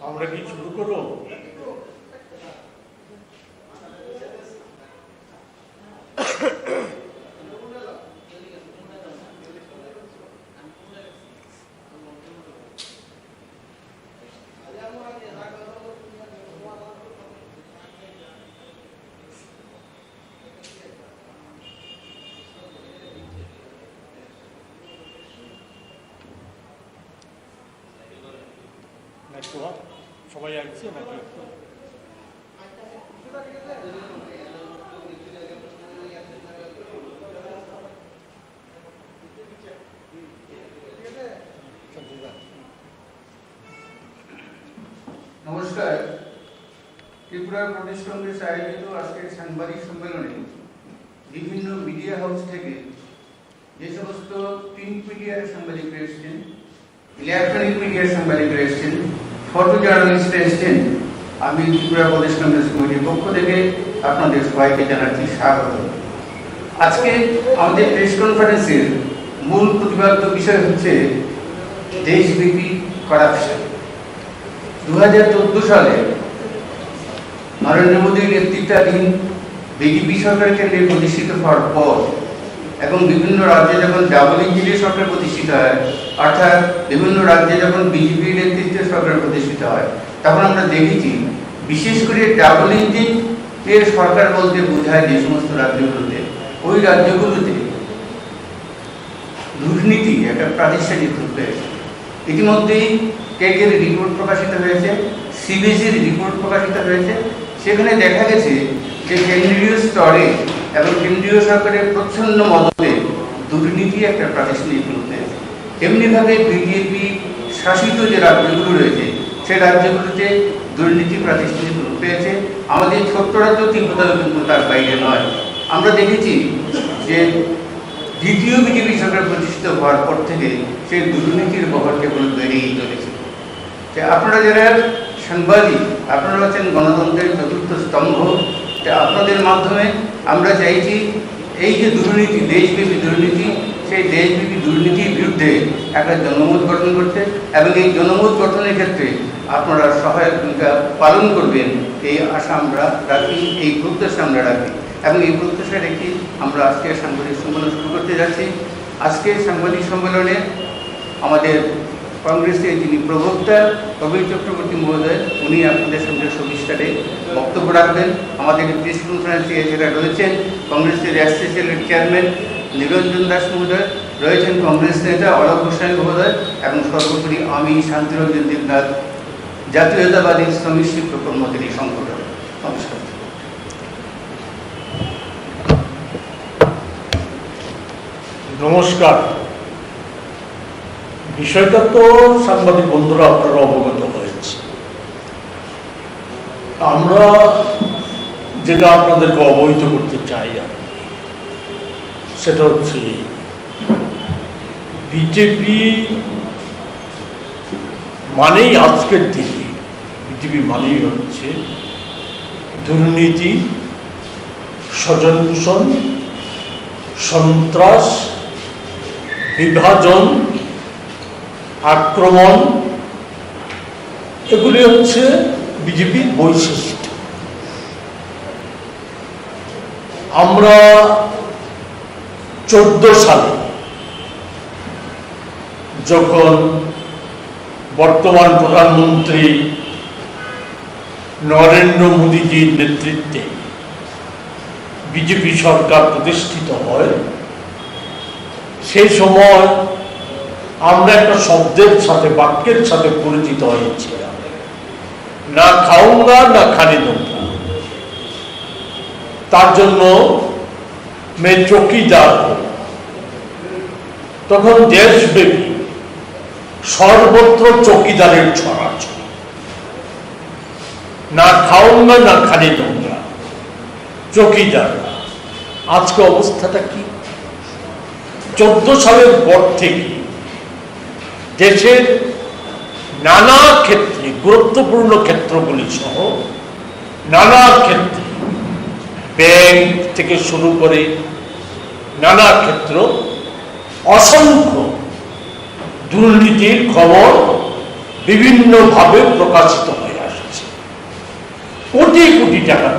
আমরা কি শুরু করব? সবাই আসছে নাকি? নমস্কার। ত্রিপুরা প্রদেশ কংগ্রেস আয়োজিত আজকের সাংবাদিক সম্মেলনে বিভিন্ন মিডিয়া হাউস থেকে যে সমস্ত প্রিন্ট মিডিয়ার সাংবাদিকরা এসেছেন, ইলেকট্রনিক মিডিয়ার সাংবাদিকরা এসেছেন, ফটো জার্নালিস্টরা এসেছেন, আমি ত্রিপুরা প্রদেশ কংগ্রেস কমিটির পক্ষ থেকে আপনাদের সবাইকে জানাচ্ছি স্বাগত। আজকে আমাদের প্রেস কনফারেন্সের মূল প্রতিপাদ্য বিষয় হচ্ছে দেশব্যাপী করাপশন। 2014 সালে নরেন্দ্র মোদীর নেতৃত্বাধীন বিজেপি সরকার কেন্দ্রে প্রতিষ্ঠিত হওয়ার পর এবং বিভিন্ন রাজ্যে যখন ডাবল ইঞ্জিনের সরকার প্রতিষ্ঠিত হয়, অর্থাৎ বিভিন্ন রাজ্যে যখন বিজেপি নেতৃত্বে সরকার প্রতিষ্ঠিত হয়, তখন আমরা দেখেছি বিশেষ করে ডাবল ইঞ্জিনের সরকার বলতে বোঝায় যে সমস্ত রাজ্যগুলোতে, ওই রাজ্যগুলোতে দুর্নীতি একটা প্রাতিষ্ঠানিক রূপ পেয়েছে। ইতিমধ্যেই কেকের রিপোর্ট প্রকাশিত হয়েছে, সিবিএসইর রিপোর্ট প্রকাশিত হয়েছে। সেখানে দেখা গেছে যে কেন্দ্রীয় স্তরে এবং কেন্দ্রীয় সরকারের প্রচ্ছন্ন মদতে দুর্নীতি একটা প্রাতিষ্ঠানিক রূপ পেয়েছে। এমনিভাবে বিজেপি শাসিত যে রাজ্যগুলো রয়েছে, সেই রাজ্যগুলোতে দুর্নীতি প্রাতিষ্ঠানিক রূপ পেয়েছে। আমাদের ছোট্ট রাজ্য ত্রিপুরাও কিন্তু তার বাইরে নয়। আমরা দেখেছি যে দ্বিতীয় বিজেপি সরকার প্রতিষ্ঠিত হওয়ার পর থেকে সেই দুর্নীতির বহর কেবল বেড়েই চলেছে। আপনারা যারা সাংবাদিক, আপনারা হচ্ছেন গণতন্ত্রের চতুর্থ স্তম্ভ। আপনাদের মাধ্যমে আমরা চাইছি এই যে দুর্নীতি, দেশব্যাপী দুর্নীতি, সেই দেশব্যাপী দুর্নীতির বিরুদ্ধে একটা জনমত গঠন করতে এবং এই জনমত গঠনের ক্ষেত্রে আপনারা সহায়ক ভূমিকা পালন করবেন, এই আশা আমরা রাখি, এই প্রত্যাশা আমরা রাখি। এবং এই প্রত্যাশা রেখে আমরা আজকে সাংবাদিক সম্মেলন শুরু করতে যাচ্ছি। আজকে সাংবাদিক সম্মেলনে আমাদের কংগ্রেসের যিনি প্রবক্তা কবির চক্রবর্তী মহোদয়, উনি আপনাদের সঙ্গে সবিস্তারে বক্তব্য রাখবেন। আমাদের প্রেস কনফারেন্সে এছাড়া রয়েছেন কংগ্রেসের অ্যাসোসিয়েশনের চেয়ারম্যান নিরঞ্জন দাস মহোদয়, রয়েছেন কংগ্রেস নেতা অলোক গোস্বামী মহোদয় এবং সর্বোপরি আমি শান্তিরঞ্জন দেবনাথ, জাতীয়তাবাদী শ্রমিক শিক্ষক কর্মচারী সংগঠন। নমস্কার। নমস্কার। বিষয়টা তো সাংবাদিক বন্ধুরা আপনারা অবগত হয়েছে। আমরা যেটা আপনাদেরকে অবহিত করতে চাই, সেটা হচ্ছে বিজেপি মানেই আজকের দিনে বিজেপি মানেই হচ্ছে দুর্নীতি, স্বজনদূষণ, সন্ত্রাস, বিভাজন, আক্রমণ, এগুলি হচ্ছে বিজেপির বৈশিষ্ট্য। আমরা 14 সালে যখন বর্তমান প্রধানমন্ত্রী নরেন্দ্র মোদীজির নেতৃত্বে বিজেপি সরকার প্রতিষ্ঠিত হয়, সেই সময় আমরা একটা শব্দের সাথে, বাক্যের সাথে পরিচিত হয়েছিলাম, না খাউঙ্গা না খানে দোঙ্গা। তার জন্য মে চৌকিদার। তখন দেশব্যাপী সর্বত্র চৌকিদারের ছড়াছড়ি, না খাউঙ্গা না খানে দোঙ্গা, চৌকিদার। আজকে অবস্থাটা কি? 14 সালের পর থেকে দেশের নানা ক্ষেত্রে, গুরুত্বপূর্ণ ক্ষেত্রগুলি সহ নানা ক্ষেত্রে, ব্যাংক থেকে শুরু করে নানা ক্ষেত্র, অসংখ্য দুর্নীতির খবর বিভিন্নভাবে প্রকাশিত হয়ে আসছে। কোটি কোটি টাকা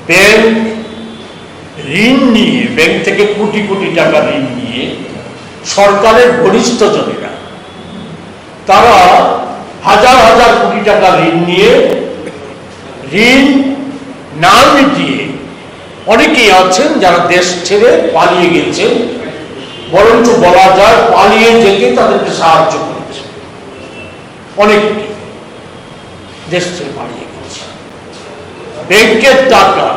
ব্যাংক ঋণ নিয়ে, ব্যাংক থেকে কোটি কোটি টাকা ঋণ নিয়ে সরকারের ঘনিষ্ঠ জনেরা তারা হাজার হাজার কোটি টাকা ঋণ নিয়ে ঋণ না মিটিয়ে অনেকেই আছেন যারা দেশ ছেড়ে পালিয়ে গেছেন, বরঞ্চ বলা যায় পালিয়ে যেতে তাদেরকে সাহায্য করেছে। অনেকে দেশ ছেড়ে পালিয়ে গেছে। ব্যাংকের টাকা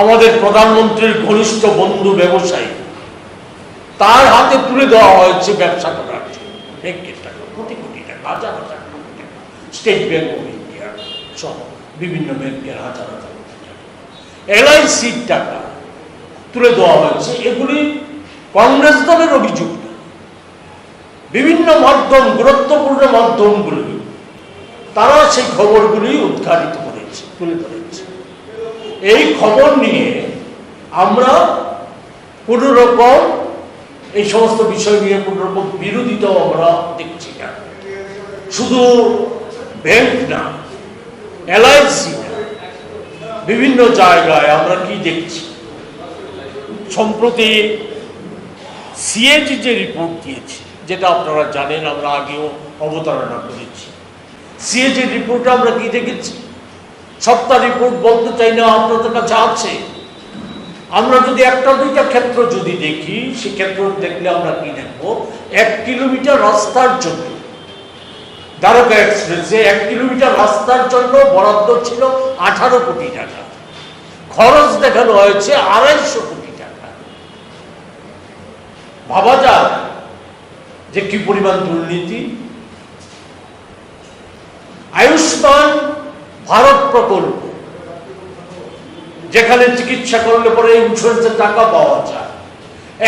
আমাদের প্রধানমন্ত্রীর ঘনিষ্ঠ বন্ধু ব্যবসায়ী তার হাতে তুলে দেওয়া হয়েছে ব্যবসা করার জন্য। ব্যাংকের টাকা কোটি কোটি টাকা, হাজার হাজার কোটি টাকা, স্টেট ব্যাংক অফ ইন্ডিয়া সহ বিভিন্ন ব্যাংকের হাজার হাজার কোটি টাকা, LICর টাকা তুলে দেওয়া হয়েছে। এগুলি কংগ্রেস দলের অভিযোগ না, বিভিন্ন মাধ্যম, গুরুত্বপূর্ণ মাধ্যমগুলি তারা সেই খবরগুলি উদ্ঘাটিত করেছে, তুলে ধরেছে। এই খবর নিয়ে আমরা কোনো রকম এই সমস্ত বিষয় নিয়ে কোনো রকম বিরোধিতাও আমরা দেখছি না। শুধু ব্যাংক না, LIC না, বিভিন্ন জায়গায় আমরা কি দেখছি, সম্প্রতি CAG যে রিপোর্ট দিয়েছে, যেটা আপনারা জানেন, আমরা আগেও অবতারণা করেছি। CAG রিপোর্টে আমরা কি দেখেছি, সপ্তাহ রিপোর্ট বলতে চাই না, আপনাদের কাছে আছে। আমরা যদি একটা দুইটা ক্ষেত্র যদি দেখি, সে ক্ষেত্র দেখলে আমরা কি দেখবো, 1 কিলোমিটার রাস্তার জন্য দ্বারকা এক্সপ্রেসে 1 কিলোমিটার রাস্তার জন্য বরাদ্দ ছিল 18 কোটি টাকা, খরচ দেখানো হয়েছে 250 কোটি টাকা। ভাবা যায় যে কি পরিমাণ দুর্নীতি। আয়ুষ্মান ভারত প্রকল্প, যেখানে চিকিৎসা করলে পরে ইন্স্যুরেন্সের টাকা পাওয়া যায়,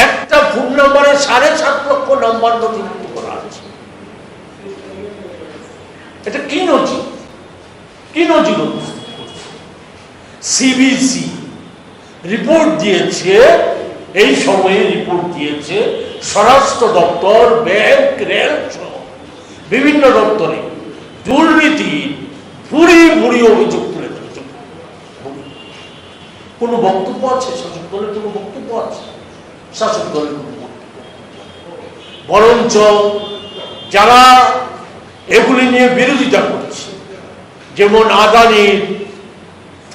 একটা ফোন নম্বরে 7.5 লক্ষ নম্বর নথিভুক্ত করা আছে। এটা কি নজির, কি নজির? CBC রিপোর্ট দিয়েছে, এই সময়ে রিপোর্ট দিয়েছে স্বরাষ্ট্র দপ্তর, ব্যাংক, রেল সহ বিভিন্ন দপ্তরে দুর্নীতি বুড়ি বুড়ি অভিযোগ তুলে ধরেছে। কোনো বক্তব্য আছে শাসক দলের? কোনো বক্তব্য আছে? শাসক দলের কোনো বক্তব্য? বরঞ্চ যারা এগুলি নিয়ে বিরোধিতা করছে, যেমন আদানির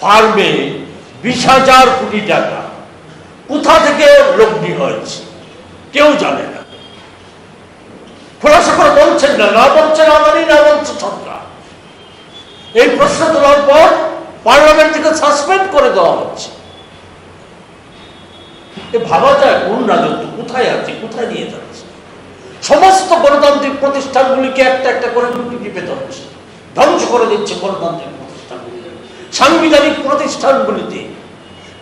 ফার্মে 20,000 কোটি টাকা কোথা থেকে লগ্নি হয়েছে কেউ জানে না, খোলাসা করে বলছেন না, না বলছেন আদানি, না বলছে সরকার। এই প্রশ্ন তোলার পর পার্লামেন্ট থেকে সাসপেন্ড করে দেওয়া হচ্ছে। ভাবা যায় কোন রাজত্ব কোথায় আছে, কোথায় নিয়ে যাচ্ছে। সমস্ত গণতান্ত্রিক প্রতিষ্ঠানগুলিকে একটা একটা করে টুটি টিপে ধরছে, ধ্বংস করে দিচ্ছে গণতান্ত্রিক প্রতিষ্ঠানগুলি। সাংবিধানিক প্রতিষ্ঠানগুলিতে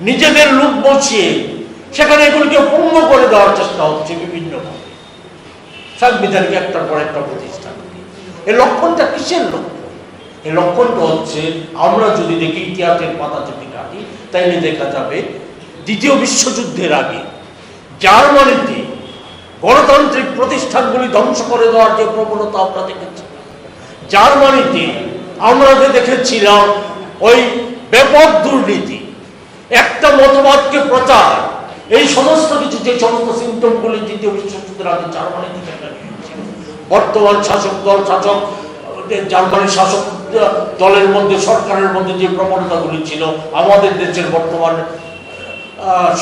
নিজেদের লোক বসিয়ে সেখানে এগুলিকে পূর্ণ করে দেওয়ার চেষ্টা হচ্ছে বিভিন্নভাবে। সাংবিধানিক একটার পর একটা প্রতিষ্ঠান। এই লক্ষণটা কিসের লক্ষণ? এই লক্ষণটা হচ্ছে, আমরা যদি দেখি ইতিহাসের পাতা যদি কাটি, তাইলে দেখা যাবে দ্বিতীয় বিশ্বযুদ্ধের আগে জার্মানিতে গণতান্ত্রিক প্রতিষ্ঠানগুলি ধ্বংস করে দেওয়ার যে প্রবণতা আমরা দেখেছি, জার্মানিতে আমরা যে দেখেছিলাম ওই ব্যাপক দুর্নীতি, একটা মতবাদকে প্রচার, এই সমস্ত কিছু, যে সমস্ত সিমটমগুলি দ্বিতীয় বিশ্বযুদ্ধের আগে জার্মানিতে দেখা গিয়েছিল। বর্তমান শাসক দল, জার্মানির শাসক দলের মধ্যে, সরকারের মধ্যে যে প্রবণতাগুলি ছিল, আমাদের দেশের বর্তমান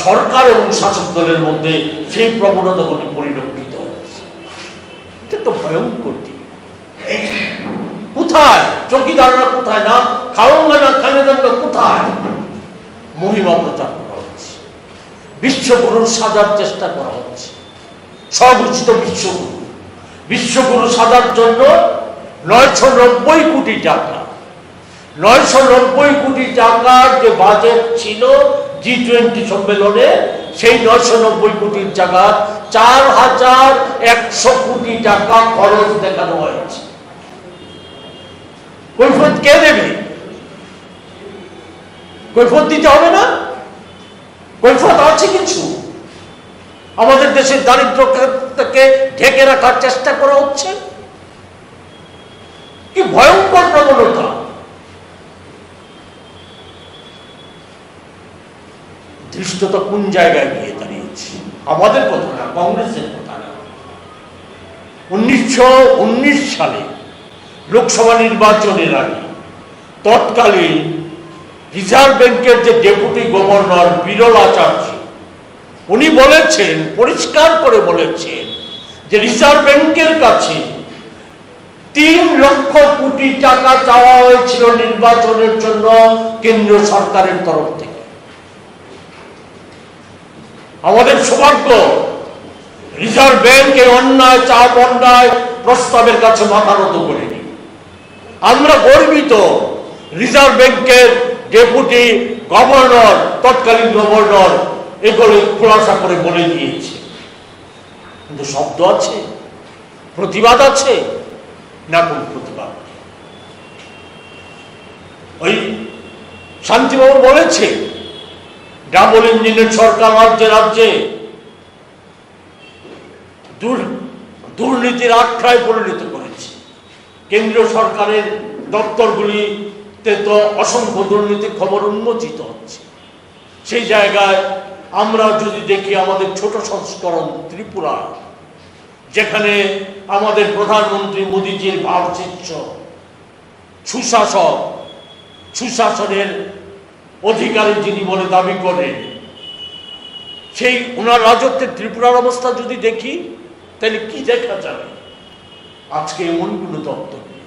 সরকার এবং শাসক দলের মধ্যে সেই প্রবণতাগুলি পরিলক্ষিত হচ্ছে। এটা তো ভয়ঙ্কর দিক। কোথায় চৌকিদাররা, কোথায় না খাওয়া না খালেদাররা, কোথায় মহিমা প্রচার করা হচ্ছে, বিশ্বগুরু সাজার চেষ্টা করা হচ্ছে। স্বঘোষিত বিশ্বগুরু সাজার জন্য 990 কোটি টাকা, 990 কোটি টাকার যে বাজেট ছিল G20 সম্মেলনে, সেই 990 কোটির টাকা 4100 কোটি টাকা খরচ দেখানো হয়েছে। কৈফিয়ত কে দেবে? কৈফিয়ত দিতে হবে না? কৈফিয়ত আছে কিছু? আমাদের দেশের দারিদ্রতাকে ঢেকে রাখার চেষ্টা করা হচ্ছে। কি ভয়ঙ্কর প্রবণতা! ধৃষ্টতা কোন জায়গায় গিয়ে দাঁড়িয়েছে? আমাদের কথা না, কংগ্রেসের কথা না। 1919 সালে লোকসভা নির্বাচনের আগে তৎকালীন রিজার্ভ ব্যাংকের যে ডেপুটি গভর্নর বিরল আচার্য, উনি বলেছেন, পরিষ্কার করে বলেছেন যে রিজার্ভ ব্যাংকের কাছে 3 লক্ষ কোটি টাকা চাওয়া হয়েছিল নির্বাচনের জন্য কেন্দ্রীয় সরকারের তরফ থেকে। আমাদের সৌভাগ্য, রিজার্ভ ব্যাংক এই অন্যায় চাপ অন্যায় প্রস্তাবের কাছে মাথা নত করেনি। আমরা গর্বিত, রিজার্ভ ব্যাংকের ডেপুটি গভর্নর, তৎকালীন গভর্নর এগুলো খোলাসা করে বলে দিয়েছে। কিন্তু শব্দ আছে, প্রতিবাদ আছে না? কোন প্রতিবাদ? ওই শান্তিবাবু বলেছে ডাবল ইঞ্জিনের সরকার রাজ্যে রাজ্যে দুর্নীতির আখড়ায় পরিণত করেছে। কেন্দ্রীয় সরকারের দপ্তরগুলিতে তো অসংখ্য দুর্নীতির খবর উন্মোচিত হচ্ছে। সেই জায়গায় আমরা যদি দেখি আমাদের ছোট সংস্করণ ত্রিপুরা, যেখানে আমাদের প্রধানমন্ত্রী মোদীজির ভাবচিত্র, সুশাসক, সুশাসনের অধিকারী যিনি বলে দাবি করেন, সেই ওনার রাজত্বের ত্রিপুরার অবস্থা যদি দেখি, তাহলে কি দেখা যাবে? আজকে এমন কোনো দপ্তর নেই।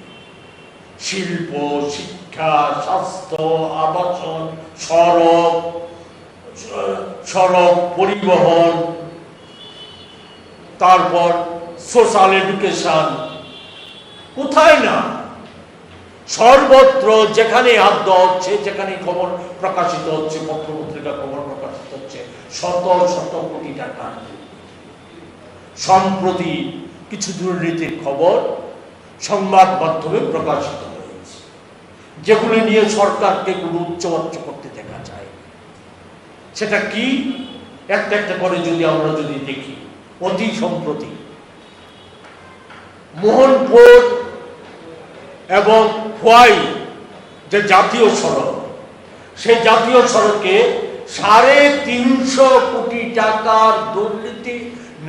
শিল্প, শিক্ষা, স্বাস্থ্য, আবাসন, সড়ক পরিবহন, তারপর সোশ্যাল এডুকেশন, কোথায় না সর্বত্র যেখানে হাত দেওয়া হচ্ছে, যেখানে খবর প্রকাশিত হচ্ছে, পত্রপত্রিকা খবর প্রকাশিত হচ্ছে, শত শত কোটি টাকা। সম্প্রতি কিছু দুর্নীতির খবর সংবাদ মাধ্যমে প্রকাশিত হয়েছে, যেগুলি নিয়ে সরকারকে কোনো উচ্চবাচ্য করতে দেখা যায়। সেটা কি? একটা একটা করে যদি দেখি, অতি সম্প্রতি মোহনপুর এবং খোয়াই যে জাতীয় সড়ক, সেই জাতীয় সড়কে 350 কোটি টাকার দুর্নীতি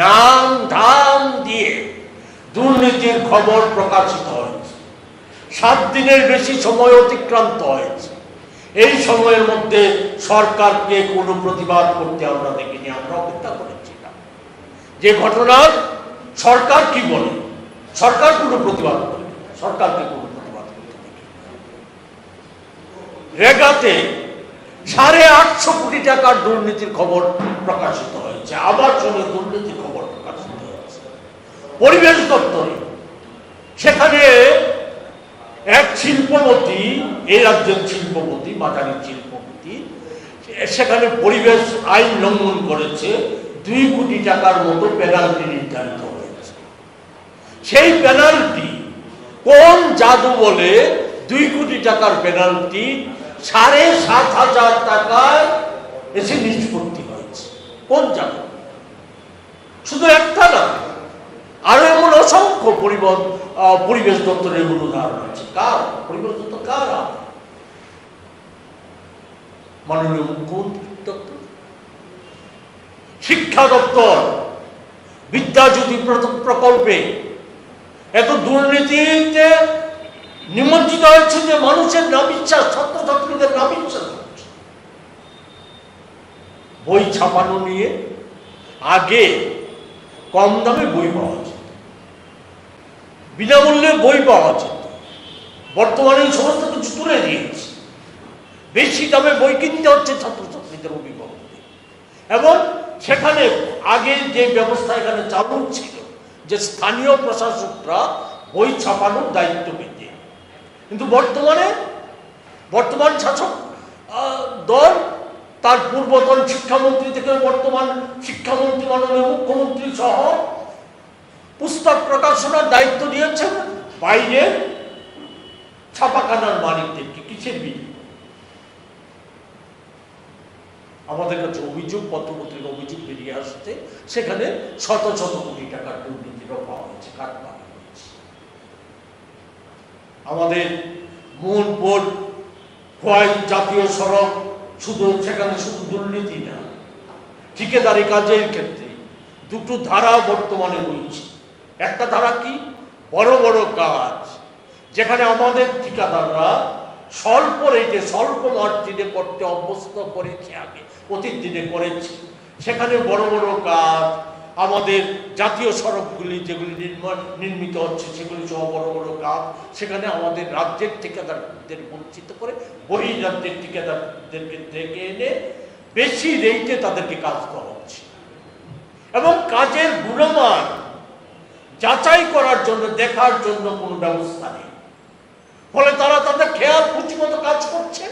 নাম ধাম দিয়ে দুর্নীতির খবর প্রকাশিত হয়েছে। 7 দিনের বেশি সময় অতিক্রান্ত হয়েছে। এই সময়ের মধ্যে সরকারকে কোনো প্রতিবাদ করতে আমরা দেখিনি। আমরা অপেক্ষা করেছিলাম যে ঘটনার সরকার কি বলে। সরকার কোনো প্রতিবাদ করে, সরকারকে কোনো প্রতিবাদ করতে দেখি। রেগাতে 850 কোটি টাকার দুর্নীতির খবর প্রকাশিত হয়েছে। আবাসনের দুর্নীতির খবর প্রকাশিত হয়েছে। পরিবেশ দপ্তরে সেখানে এক শিল্পপতি, এই রাজ্যের শিল্পপতি, মাঝারি শিল্পপতি, সেখানে পরিবেশ আইন লঙ্ঘন করেছে। 2 কোটি টাকার মতো পেনাল্টি নির্ধারিত হয়েছে। সেই পেনাল্টি কোন জাদু বলে 2 কোটি টাকার পেনাল্টি 7,500 টাকায় এসে নিষ্পত্তি হয়েছে। কোন জাদু? শুধু একটা না, আরো এমন অসংখ্য পরিবেশ দপ্তরের এমন উদাহরণ আছে। কার পরিবেশ দপ্তর? কার? মাননীয় মুখ্যমন্ত্রীর দপ্তর। শিক্ষা দপ্তর বিদ্যাজ্যোতি প্রকল্পে এত দুর্নীতিতে নিমজ্জিত হচ্ছে যে মানুষের নাবিশ্বাস, ছাত্রছাত্রীদের নাবিশ্বাস হচ্ছে। বই ছাপানো নিয়ে আগে কম দামে বই পাওয়া যেত, বিনামূল্যে বই পাওয়া যেত। বর্তমানে এই সমস্ত কিছু তুলে দিয়েছে। বেশি দামে বই কিনতে হচ্ছে ছাত্রছাত্রীদের, অভিভাবকদের। এবং সেখানে আগে যে ব্যবস্থা এখানে চালু ছিল, যে স্থানীয় প্রশাসকরা বই ছাপানোর দায়িত্ব পেতে, কিন্তু বর্তমান শাসক দল, তার পূর্বতন শিক্ষামন্ত্রী থেকে বর্তমান শিক্ষামন্ত্রী, মাননীয় মুখ্যমন্ত্রী সহ পুস্তক প্রকাশনার দায়িত্ব দিয়েছেন বাইরে ছাপাখানার মালিকদেরকে। কিসের বিল? আমাদের কাছে অভিযোগ, পত্রপত্রিকা অভিযোগ বেরিয়ে আসছে, সেখানে শত শত কোটি টাকার দুর্নীতিরও পাওয়া হয়েছে, কাটমানি হয়েছে। আমাদের মূল বোর্ড খোয়াই জাতীয় সড়ক, সেখানে শুধু দুর্নীতি না, ঠিকাদারি কাজের ক্ষেত্রে দুটো ধারা বর্তমানে রয়েছে। একটা ধারা কি, বড় বড় কাজ যেখানে আমাদের ঠিকাদাররা স্বল্প রেটে স্বল্প মার্জিনে করতে অভ্যস্ত করেছে, আগে অতীত দিনে করেছে, সেখানে বড় বড় কাজ আমাদের জাতীয় সড়কগুলি যেগুলি নির্মিত হচ্ছে সেগুলি সহ বড় বড় কাজ, সেখানে আমাদের রাজ্যের ঠিকাদারদের বঞ্চিত করে বহির্রাজ্যের ঠিকাদারদেরকে ডেকে এনে বেশি রেটে তাদেরকে কাজ করা হচ্ছে, এবং কাজের গুণমান যাচাই করার জন্য, দেখার জন্য কোনো ব্যবস্থা নেই। ফলে তারা তাদের খেয়াল খুশি মতো কাজ করছে,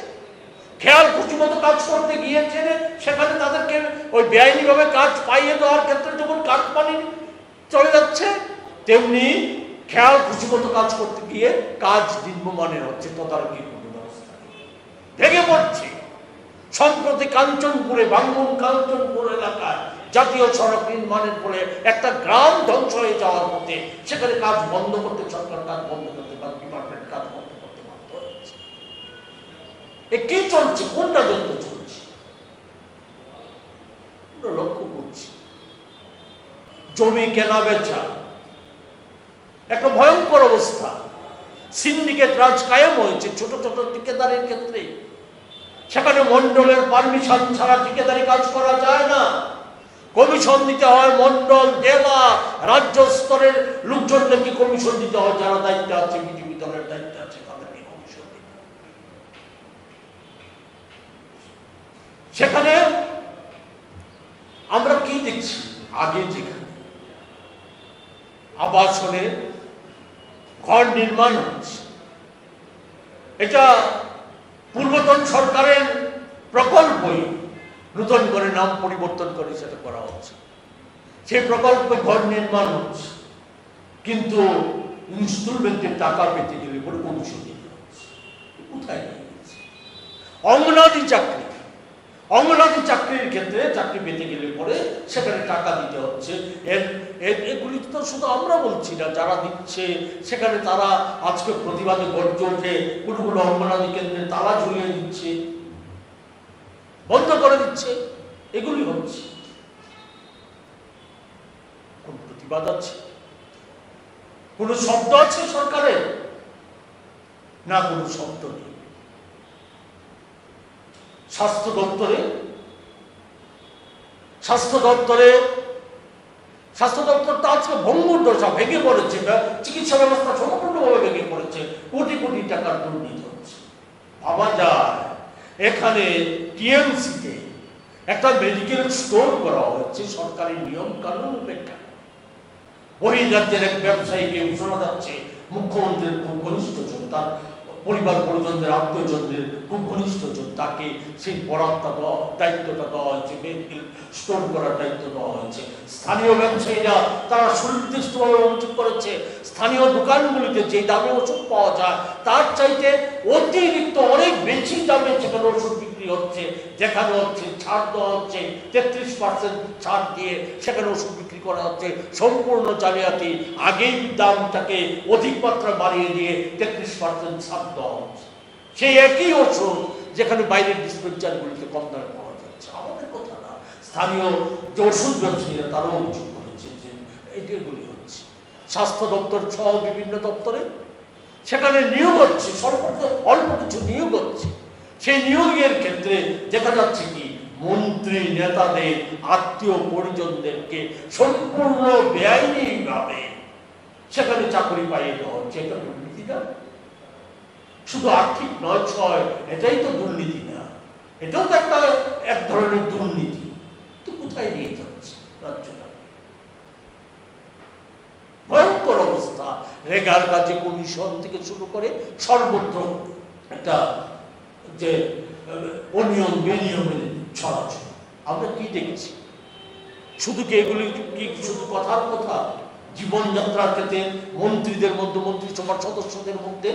খেয়াল খুশি মতো কাজ করতে গিয়েছে, সেখানে তাদেরকে ওই বেআইনিভাবে কাজ পাইয়ে দেওয়ার ক্ষেত্রে যখন কাটমানি চলে যাচ্ছে, তেমনি খেয়াল খুশি মতো কাজ করতে গিয়ে কাজ নিম্নমানের হচ্ছে, তদারকি কোনো ব্যবস্থা নেই, ভেঙে পড়ছে। সম্প্রতি কাঞ্চনপুরে, বাঙ্গুর কাঞ্চনপুর এলাকায় জাতীয় সড়ক নির্মাণের ফলে একটা গ্রাম ধ্বংস হয়ে যাওয়ার মধ্যে সেখানে কাজ বন্ধ করতে, সরকার কাজ বন্ধ করতে, ডিপার্টমেন্ট কাজ বন্ধ করতে বাধ্য হয়েছে। এ কি চলছে, কোন রাজত্ব চলছে আমরা লক্ষ্য করছি। জমি কেনা বেচা একটা ভয়ঙ্কর অবস্থা, সিন্ডিকেট রাজ কায়েম হয়েছে ছোট ছোট ঠিকাদারের ক্ষেত্রে। সেখানে মন্ডলের পারমিশন ছাড়া ঠিকাদারি কাজ করা যায় না, কমিশন দিতে হয় মন্ডল, জেলা, রাজ্য স্তরের লোকজনদেরকে কমিশন দিতে হয়, যারা দায়িত্ব আছে, বিজেপি দলের দায়িত্ব আছে, তাদেরকে কমিশন দিতে হয়। সেখানে আমরা কি দেখছি, আগে যেখানে আবাসনে ঘর নির্মাণ হচ্ছে, এটা পূর্বতন সরকারের প্রকল্পই, নতুন করে নাম পরিবর্তন করে সেটা করা হচ্ছে, সেই প্রকল্পে ঘর নির্মাণ হচ্ছে, কিন্তু ইনস্টলমেন্টের টাকা পেতে গেলে পরে কমিশন দিতে হচ্ছে। কোথায় নিয়ে গেছে? অঙ্গনাদি চাকরি, অঙ্গনাদি চাকরির ক্ষেত্রে চাকরি পেতে গেলে পরে সেখানে টাকা দিতে হচ্ছে। এগুলি তো শুধু আমরা বলছি না, যারা দিচ্ছে সেখানে তারা আজকে প্রতিবাদে গর্জে ওঠে, কোনো কোনো অঙ্গনাদি কেন্দ্রে তালা ঝুলিয়ে দিচ্ছে, বন্ধ করে দিচ্ছে, এগুলি হচ্ছে। কোন প্রতিবাদ আছে? কোন শব্দ আছে সরকারের? না, কোনো শব্দ নেই। স্বাস্থ্য দপ্তরটা আজকে ভঙ্গুর দশা, ভেঙে পড়েছে, চিকিৎসা ব্যবস্থা সম্পূর্ণভাবে ভেঙে পড়েছে, কোটি কোটি টাকার দুর্নীতি হচ্ছে। ভাবা যায় এখানে টিএমসিতে একটা মেডিকেল স্টোর করা হচ্ছে সরকারি নিয়ম কানুন উপেক্ষা। বহির্রাজ্যের এক ব্যবসায়ীকে শোনা যাচ্ছে মুখ্যমন্ত্রীর খুব ঘনিষ্ঠজন, তার পরিবার পরিজনদের, আত্মীয়জনদের খুব ঘনিষ্ঠজন, তাকে সেই বরাদ্দটা দেওয়া, দায়িত্বটা দেওয়া হয়েছে, মেডিকেল স্টোর করার দায়িত্ব দেওয়া হয়েছে। স্থানীয় ব্যবসায়ীরা তারা সুনির্দিষ্টভাবে অভিযোগ করেছে, স্থানীয় দোকানগুলিতে যে দামে ওষুধ পাওয়া যায় তার চাইতে অতিরিক্ত অনেক বেশি দামে সেখানে ওষুধ বিক্রি হচ্ছে, যেখানে হচ্ছে ছাড় দেওয়া হচ্ছে, 33% ছাড় দিয়ে সেখানে ওষুধ বিক্রি করা হচ্ছে, সম্পূর্ণ জালিয়াতি। আগেই দামটাকে অধিক মাত্রা বাড়িয়ে দিয়ে 33% ছাড় দেওয়া হচ্ছে, সেই একই ওষুধ যেখানে বাইরের ডিসপেন্সারগুলিতে কম দামে পাওয়া যাচ্ছে। আমাদের কথা না, স্থানীয় যে ওষুধ ব্যবসায়ীরা তারাও অভিযোগ করেছে যে এইগুলি হচ্ছে। স্বাস্থ্য দপ্তর সহ বিভিন্ন দপ্তরে সেখানে নিয়োগ হচ্ছে, সর্বোচ্চ অল্প কিছু নিয়োগ হচ্ছে, সেই নিয়োগের ক্ষেত্রে দেখা যাচ্ছে কি মন্ত্রী নেতাদের আত্মীয় পরিজনদেরকে সম্পূর্ণ বেআইনিভাবে সেখানে চাকরি পাইয়ে দেওয়া হচ্ছে। এটা দুর্নীতি না? শুধু আর্থিক নয় ছয়, এটাই তো দুর্নীতি না? এটাও তো একটা এক ধরনের দুর্নীতি। তো কোথায় নিয়ে যাচ্ছে রাজ্যটা? ভয়ঙ্কর অবস্থা। রেগার কাজে কমিশন থেকে শুরু করে সর্বত্র একটা যে অনিয়ম বেনিয়মের ছড়াছড়ি আমরা কি দেখছি? শুধু কি এগুলি কি শুধু কথার কথা? জীবনযাত্রার ক্ষেত্রে মন্ত্রীদের মধ্যে, মন্ত্রিসভার সদস্যদের মধ্যে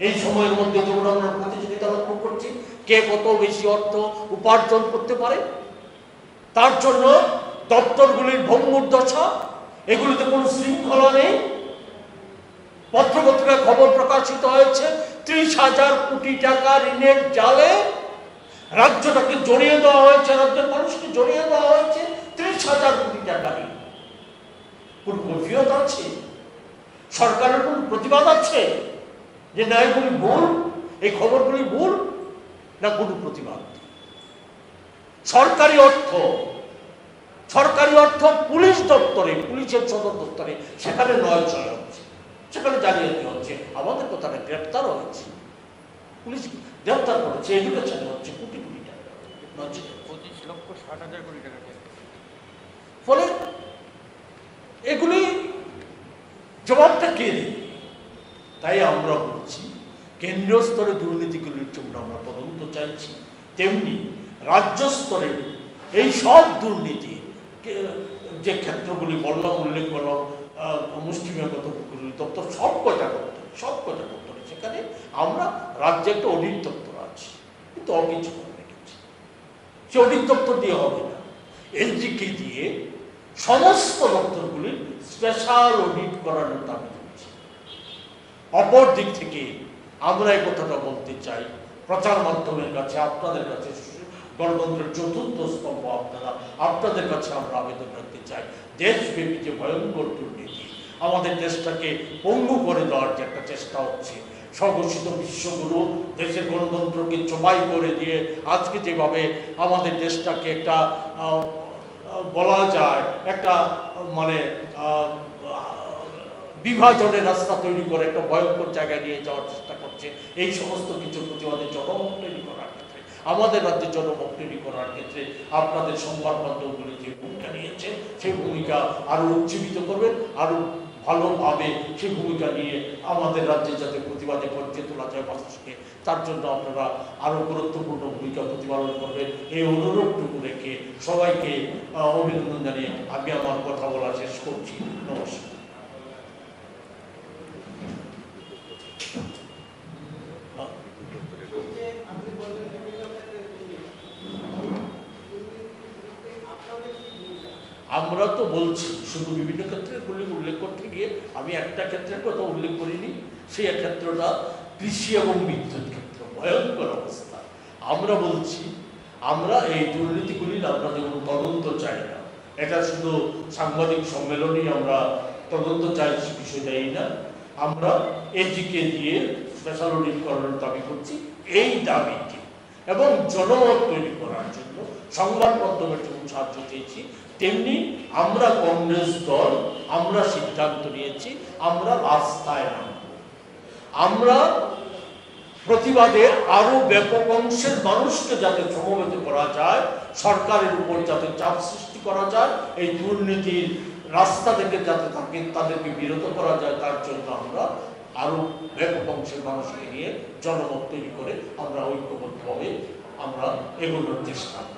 এই সময়ের মধ্যে যেমন আমরা প্রতিযোগিতা লক্ষ্য করছি, কে কত বেশি অর্থ উপার্জন করতে পারে, তার জন্য দপ্তরগুলির ভঙ্গুর-দশা, এগুলিতে কোনো শৃঙ্খলা নেই। পত্রপত্রিকায় খবর প্রকাশিত হয়েছে 30,000 কোটি টাকা ঋণের জালে রাজ্যটাকে জড়িয়ে দেওয়া হয়েছে, রাজ্যের মানুষকে জড়িয়ে দেওয়া হয়েছে 30,000 কোটি টাকা ঋণ। কোন কৈফিয়ত আছে? সরকারের কোন প্রতিবাদ আছে যে না এগুলি ভুল, এই খবরগুলি ভুল? না কোনো প্রতিবাদ। সরকারি অর্থ পুলিশ দপ্তরে, পুলিশের সদর দপ্তরে সেখানে নয় চলে হচ্ছে, সেখানে জালিয়াতি হচ্ছে। আমাদের কথাটা গ্রেপ্তার হয়েছে, পুলিশ গ্রেপ্তার করেছে, এডুকেশন হচ্ছে কোটি কোটি টাকা, 25,60,000 কোটি টাকা। ফলে এগুলি জবাবটা কে দেবে? তাই আমরা বলছি কেন্দ্রীয় স্তরে দুর্নীতিগুলির জন্য আমরা তদন্ত চাইছি, তেমনি রাজ্য স্তরে এই সব দুর্নীতি যে ক্ষেত্রগুলি বললাম, উল্লেখ করলাম, মুষ্টিমেয়গত দপ্তর সব কটা দপ্তরে সেখানে আমরা রাজ্যে একটা অডিট দপ্তর আছে, কিন্তু অকিছু করে রেখেছি। সে অডিট দপ্তর দিয়ে হবে না, এলজিকে দিয়ে সমস্ত দপ্তরগুলির স্পেশাল অডিট করানোর দাবি করছি। অপর দিক থেকে আমরা এই কথাটা বলতে চাই প্রচার মাধ্যমের কাছে, আপনাদের কাছে, গণতন্ত্রের চতুর্থ স্তম্ভ আপনাদের কাছে আমরা আবেদন রাখতে চাই, দেশব্যাপী যে ভয়ঙ্কর দুর্নীতি আমাদের দেশটাকে পঙ্গু করে দেওয়ার যে একটা চেষ্টা হচ্ছে, স্বঘোষিত বিশ্বগুরু দেশের গণতন্ত্রকে চোবাই করে দিয়ে আজকে যেভাবে আমাদের দেশটাকে একটা বলা যায় একটা মানে বিভাজনের রাস্তা তৈরি করে একটা ভয়ঙ্কর জায়গায় নিয়ে যাওয়ার চেষ্টা করছে, এই সমস্ত কিছু প্রতিবাদে জনমত তৈরি করার ক্ষেত্রে, আমাদের রাজ্যে জনমত তৈরি করার ক্ষেত্রে আপনাদের সংবাদ মাধ্যমগুলি যে ভূমিকা নিয়েছে সেই ভূমিকা আরো উজ্জীবিত করবেন, আরো ভালোভাবে সেই ভূমিকা নিয়ে আমাদের রাজ্যে যাতে প্রতিবাদে গড়ে তোলা যায় মানুষকে, তার জন্য আপনারা আরো গুরুত্বপূর্ণ ভূমিকা প্রতিপালন করবেন। এই অনুরোধটুকু রেখে সবাইকে অভিনন্দন জানিয়ে আমি আমার কথা বলা শেষ করছি। নমস্কার। আমরা তো বলছি শুধু বিভিন্ন ক্ষেত্রে উল্লেখ করতে গিয়ে আমি একটা ক্ষেত্রের কথা উল্লেখ করিনি, সেই ক্ষেত্রটা কৃষি এবং বিদ্যুৎ ক্ষেত্র, ভয়ঙ্কর অবস্থা। আমরা বলছি আমরা এই দুর্নীতিগুলির আমরা যেমন তদন্ত চাই না, এটা শুধু সাংবাদিক সম্মেলনেই আমরা তদন্ত চাইছি বিষয়টা এই না, আমরা এজিকে দিয়ে স্পেশাল অডিট করার দাবি করছি। এই দাবিটি এবং জনমত তৈরি করার জন্য সংবাদ মাধ্যমের যেমন সাহায্য চেয়েছি, তেমনি আমরা কংগ্রেস দল আমরা সিদ্ধান্ত নিয়েছি আমরা রাস্তায় নামব। আমরা প্রতিবাদে আরো ব্যাপক অংশের মানুষকে যাতে সমবেত করা যায়, সরকারের উপর যাতে চাপ সৃষ্টি করা যায়, এই দুর্নীতির রাস্তা থেকে যাতে তাদেরকে বিরত করা যায়, তার জন্য আমরা আরো ব্যাপক অংশের মানুষকে নিয়ে জনমত তৈরি করে আমরা ঐক্যবদ্ধভাবে আমরা এগোনোর চেষ্টা করি।